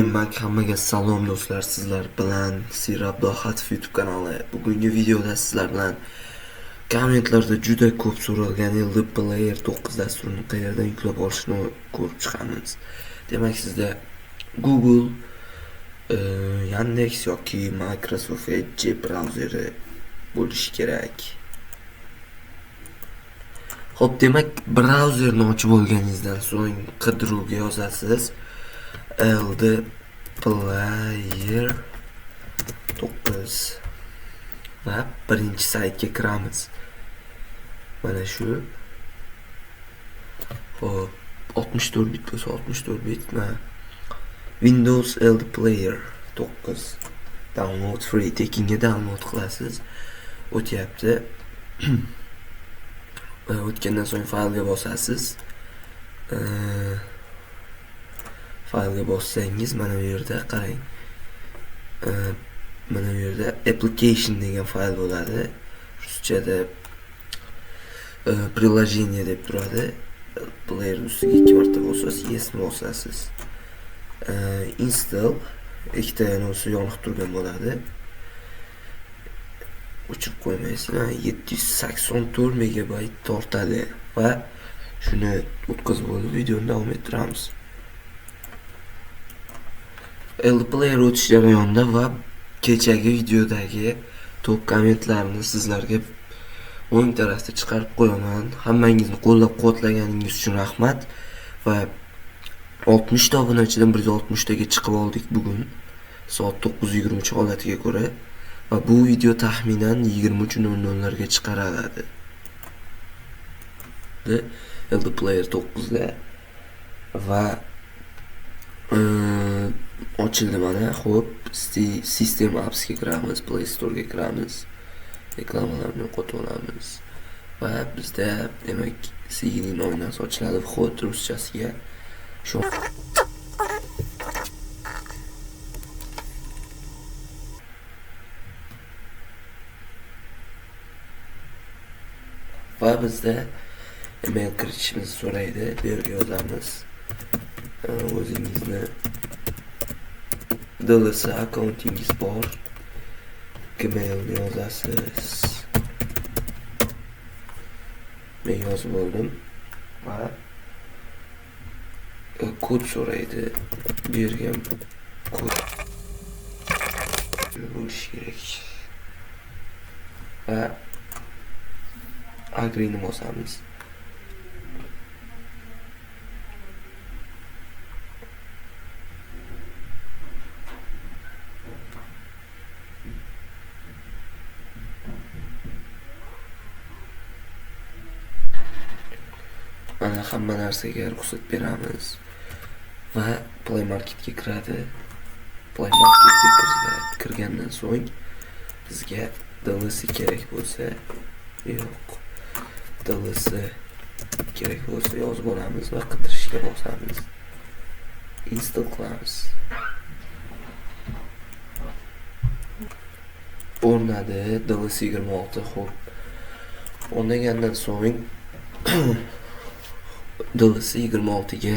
Hammaga salom do'stlar, sizlar bilan Sir Abduhatov YouTube kanali. Bugungi videoda sizlar bilan kommentlarda juda ko'p so'ralgan Elder Player 9 dasturini qayerdan yuklab olishni ko'rib chiqamiz. Demak, sizda Google, Yandex yoki Microsoft Edge brauzeri bo'lishi kerak. Xo'p, demak, brauzerni ochib olganingizdan so'ng qidiruvga yozasiz. Elder Player 9 va birinchi saytga kiramiz. Mana shu. Xo'p, 64 bit bo'lsa 64 bit va Windows Elder Player 9 download free, tekinga download qilasiz. O'tyapti. O'tgandan so'ng faylga bosasiz. Faylga bossangiz mana bu yerda qarang. Mana bu yerda application degan fayl bo'ladi. Ruschada приложение deb turadi. Player ustiga 2 marta bosasiz, yesni bosasiz. Install ikkita nosi yoniq turgan bo'ladi. O'chirib qo'ymaysiz. 784 megabayt tortadi va shuni o'tkazib olib videoni davom ettiramiz. Elder Player o'tish jarayonida va kechagi videodagi top kommentlarni sizlarga o'ng tarafda chiqarib qo'yaman. Hammangizni qo'llab-quvvatlaganingiz uchun rahmat va 60 ta obunachidan 160 taga chiqib oldik bugun soat 9:23 holatiga ko'ra va bu video taxminan 23:00 larga chiqariladi. Elder Player 9 da va ochildi mana. Xo'p, System Apps ga kiramiz, Play Store ga kiramiz. Reklamalarni yo'qotib olamiz. Va bizda demak Sigilin oynasi ochiladi. Vxod ruschasiga shu va bizda email kiritishimizni so'raydi. Bu yerga yozamiz. O'zingizni DLS akkauntingiz bor. Gmailni yozasiz. Men yozib oldim va kod so'raydi. Bu yerga kod bo'lishi kerak. Va agree ni bosamiz. Mana hamma narsaga ruxsat beramiz va Play Marketga kiradi. Play Marketga kirgandan so'ng bizga DLS kerak bo'lsa, yo'q, DLS kerak bo'lsa yozib olamiz va qidirishga bosamiz. Install qilamiz. O'rnadi DLS 26. Xo'p, o'rnagandan so'ng DLS 26 ga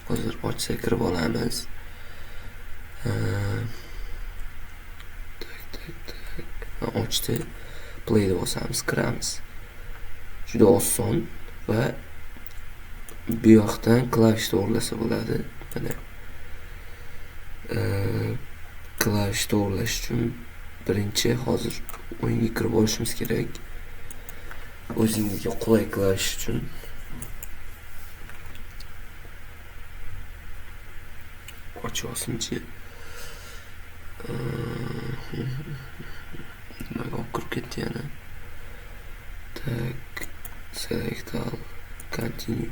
hozir ochsa kirib olamiz. Ochdi. Play da bosamiz, kiramiz. Juda oson va bu yoqdan klavishni o'rlasa bo'ladi. Mana klavishni o'rlash uchun birinchi hozir o'yinga kirib olishimiz kerak. O'zingizga qulay klavish uchun ochyapsizchi. Nimaga olib kirib ketdi yana? Tak, select all, continue.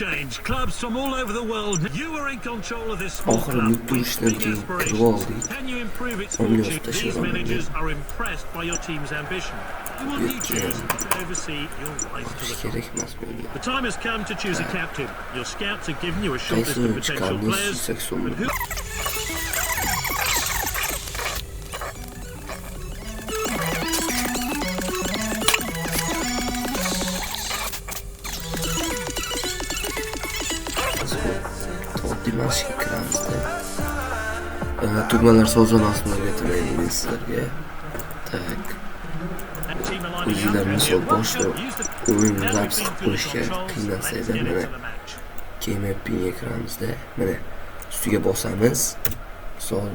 change. Clubs from all over the world. You are in control of this sport Oxiri club bu with turishdan big keyin kirib aspirations. oldik. Can you improve its Onu fortune? yozib These tashladim managers men. are impressed by your team's ambition. You will need Yo'q, you to oversee your rise to the top. kerak emas menga. The time has come to choose a captain. Your scouts have given you a short list Qaysi of potential chiqarmiz players. 180 so'mmi? But who Dimashq kiramizda. Tugmalar sozlamasini o'rgataman men sizlarga. Tak. O'zinglar misol boshda o'yinni zaps qilib qo'yishga qiynalsanglar mana kemapping ekranimizda mana ustiga bosamiz. Misol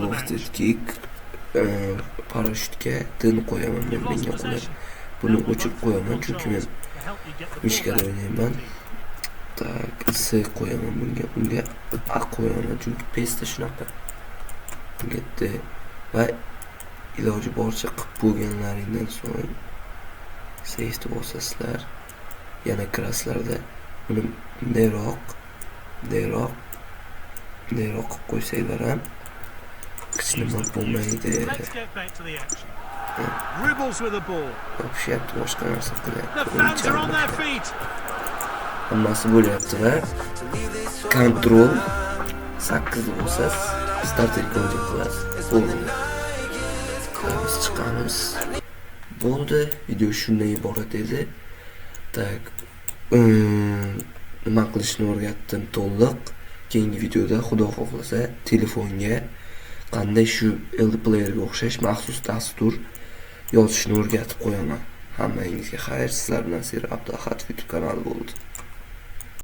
lofted kick parashyutga tin qo'yaman men menga qulay. Buni o'chirib qo'yaman chunki men mishkada o'ynayman. Tak, S qo'yaman unga A qo'yaman chunki pesta shunaqa. Bunga va iloji boricha qilib bo'lganlaringdan so'ng save bosasizlar. Yana kirasizlarda buni bundayroq qilib qo'ysanglar ham hech nima bo'lmaydi. Dribbles with the ball. Yopishyapti, boshqa narsa The fans are on their qilyapti. feet. Hammasi bo'lyapti va kontrol 8 bosasiz starterga o'yin qilasiz. Bo'ldi. Biz chiqamiz. Bo'ldi. Video shundan iborat edi. Tak. Nima qilishni o'rgatdim to'liq. Keyingi videoda xudo xohlasa telefonga qanday shu LD Player'ga o'xshash maxsus dastur yozishni o'rgatib qo'yaman. Hammangizga xayr, sizlar bilan Ser Abduahad YouTube kanali bo'ldi.